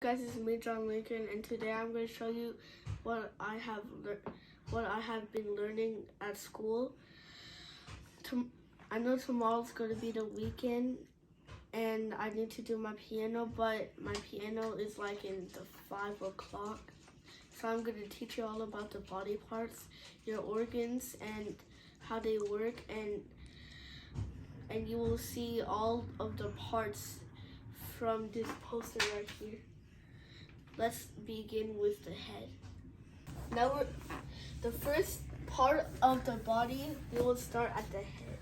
Guys, it's me, John Lincoln, and today I'm going to show you what I have been learning at school. I know tomorrow's going to be the weekend, and I need to do my piano, but my piano is like in the 5 o'clock. So I'm going to teach you all about the body parts, your organs, and how they work, and you will see all of the parts from this poster right here. Let's begin with the head. Now the first part of the body, we will start at the head.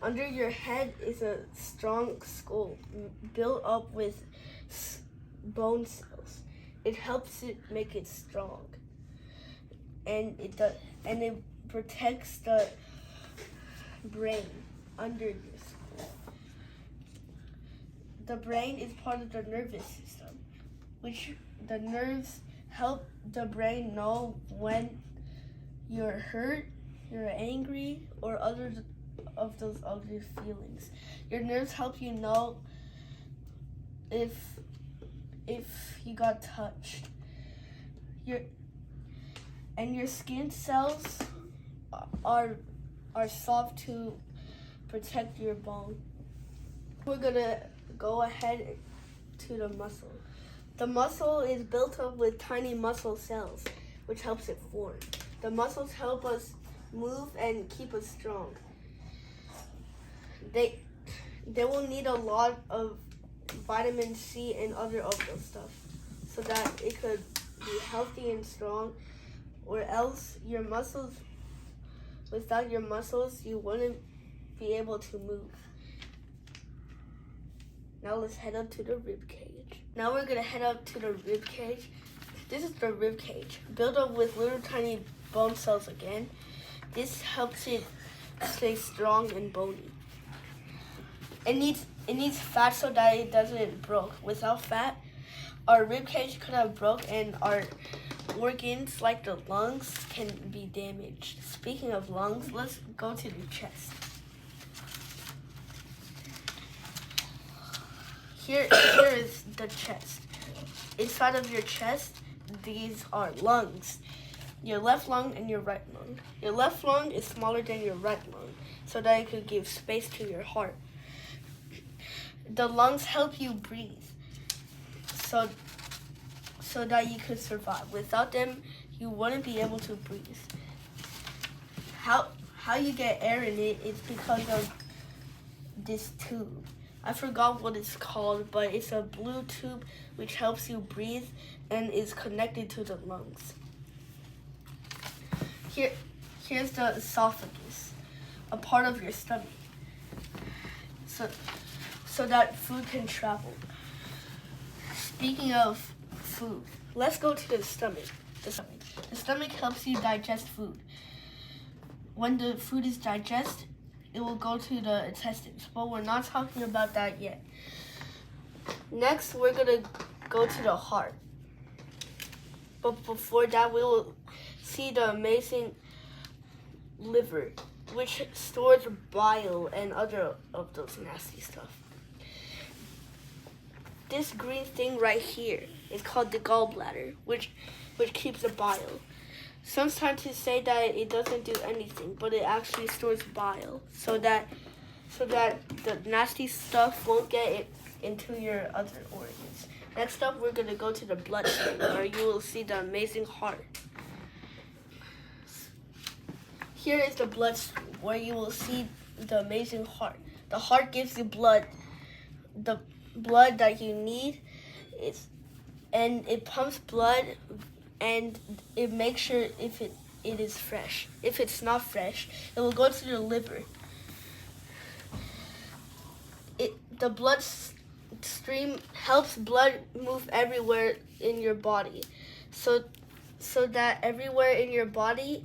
Under your head is a strong skull built up with bone cells. It helps it make it strong, and it protects the brain under your skull. The brain is part of the nervous system, which the nerves help the brain know when you're hurt, you're angry, or other of those other feelings. Your nerves help you know if you got touched. Your skin cells are soft to protect your bone. We're gonna go ahead to the muscle. The muscle is built up with tiny muscle cells, which helps it form. The muscles help us move and keep us strong. They will need a lot of vitamin C and other of those stuff so that it could be healthy and strong, or else without your muscles, you wouldn't be able to move. Now let's head up to the rib cage. Now we're gonna head up to the rib cage. This is the rib cage, built up with little tiny bone cells again. This helps it stay strong and bony. It needs fat so that it doesn't break. Without fat, our rib cage could have broke and our organs like the lungs can be damaged. Speaking of lungs, let's go to the chest. Here is the chest. Inside of your chest, these are lungs. Your left lung and your right lung. Your left lung is smaller than your right lung, so that it could give space to your heart. The lungs help you breathe, so that you could survive. Without them, you wouldn't be able to breathe. How you get air in it is because of this tube. I forgot what it's called, but it's a blue tube which helps you breathe and is connected to the lungs. Here's the esophagus, a part of your stomach, so that food can travel. Speaking of food, let's go to the stomach. The stomach helps you digest food. When the food is digested, it will go to the intestines, but we're not talking about that yet. Next, we're gonna go to the heart. But before that, we will see the amazing liver, which stores bile and other of those nasty stuff. This green thing right here is called the gallbladder, which keeps the bile. Some scientists say that it doesn't do anything, but it actually stores bile so that the nasty stuff won't get into your other organs. Next up, we're gonna go to the bloodstream, where you will see the amazing heart. Here is the bloodstream, where you will see the amazing heart. The heart gives you blood, the blood that you need, and it pumps blood, and it makes sure if it is fresh. If it's not fresh, it will go to the liver. The blood stream helps blood move everywhere in your body, so that everywhere in your body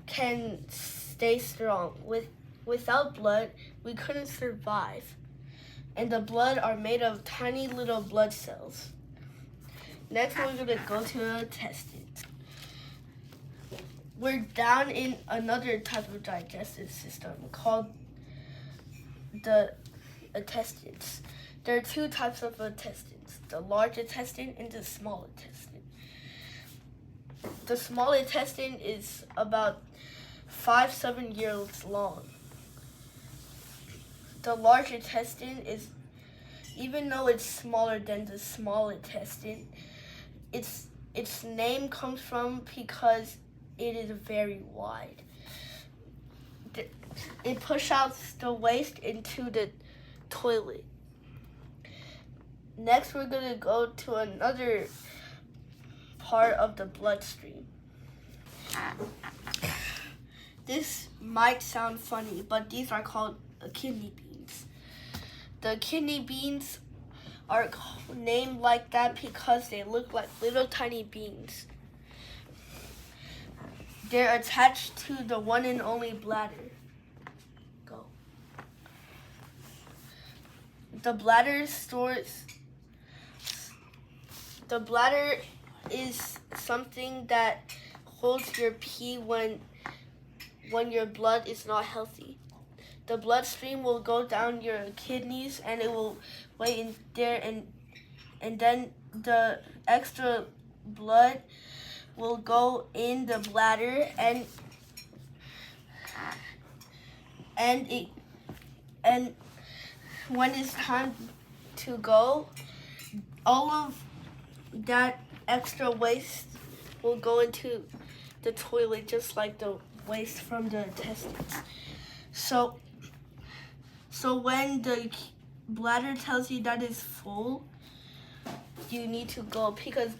can stay strong. Without blood, we couldn't survive. And the blood are made of tiny little blood cells. Next, we're gonna go to the intestines. We're down in another type of digestive system called the intestines. There are two types of intestines, the large intestine and the small intestine. The small intestine is about 5-7 years long. The large intestine is, even though it's smaller than the small intestine, its name comes from because it is very wide. It pushes out the waste into the toilet. Next, we're going to go to another part of the bloodstream. This might sound funny, but these are called kidney beans. The kidney beans are named like that because they look like little tiny beans. They're attached to the one and only bladder. Go. The bladder is something that holds your pee when your blood is not healthy. The bloodstream will go down your kidneys and it will wait in there, and then the extra blood will go in the bladder and when it's time to go, all of that extra waste will go into the toilet just like the waste from the intestines. So when the bladder tells you that it's full, you need to go because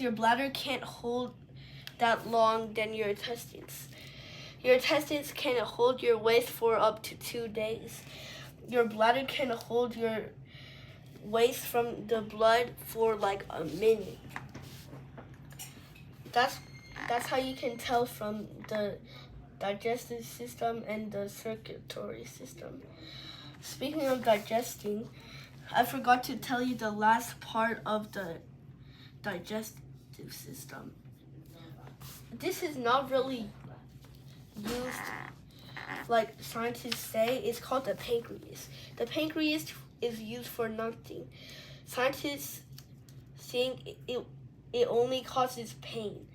your bladder can't hold that long than your intestines. Your intestines can hold your waste for up to 2 days. Your bladder can hold your waste from the blood for like a minute. That's how you can tell from the digestive system and the circulatory system. Speaking of digesting, I forgot to tell you the last part of the digestive system. This is not really used like scientists say. It's called the pancreas. The pancreas is used for nothing. Scientists think it only causes pain.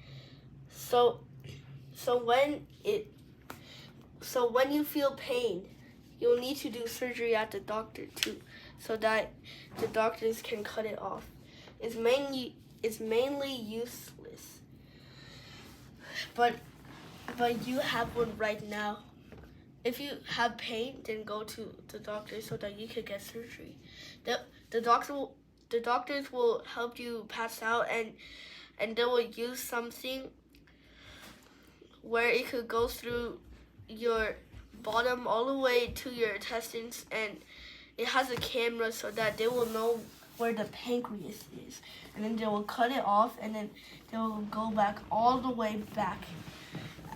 So when you feel pain, you'll need to do surgery at the doctor too, so that the doctors can cut it off. It's mainly useless. But you have one right now. If you have pain, then go to the doctor so that you can get surgery. The doctors will help you pass out, and they will use something where it could go through your bottom all the way to your intestines, and it has a camera so that they will know where the pancreas is, and then they will cut it off, and then they will go back all the way back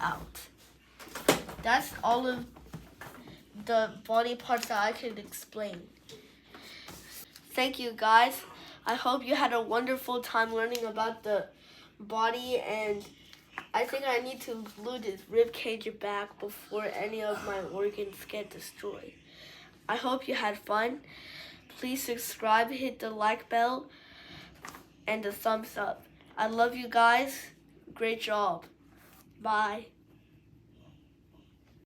out. That's all of the body parts that I could explain. Thank you guys. I hope you had a wonderful time learning about the body, and I think I need to glue this rib cage back before any of my organs get destroyed. I hope you had fun. Please subscribe, hit the like bell, and the thumbs up. I love you guys. Great job. Bye.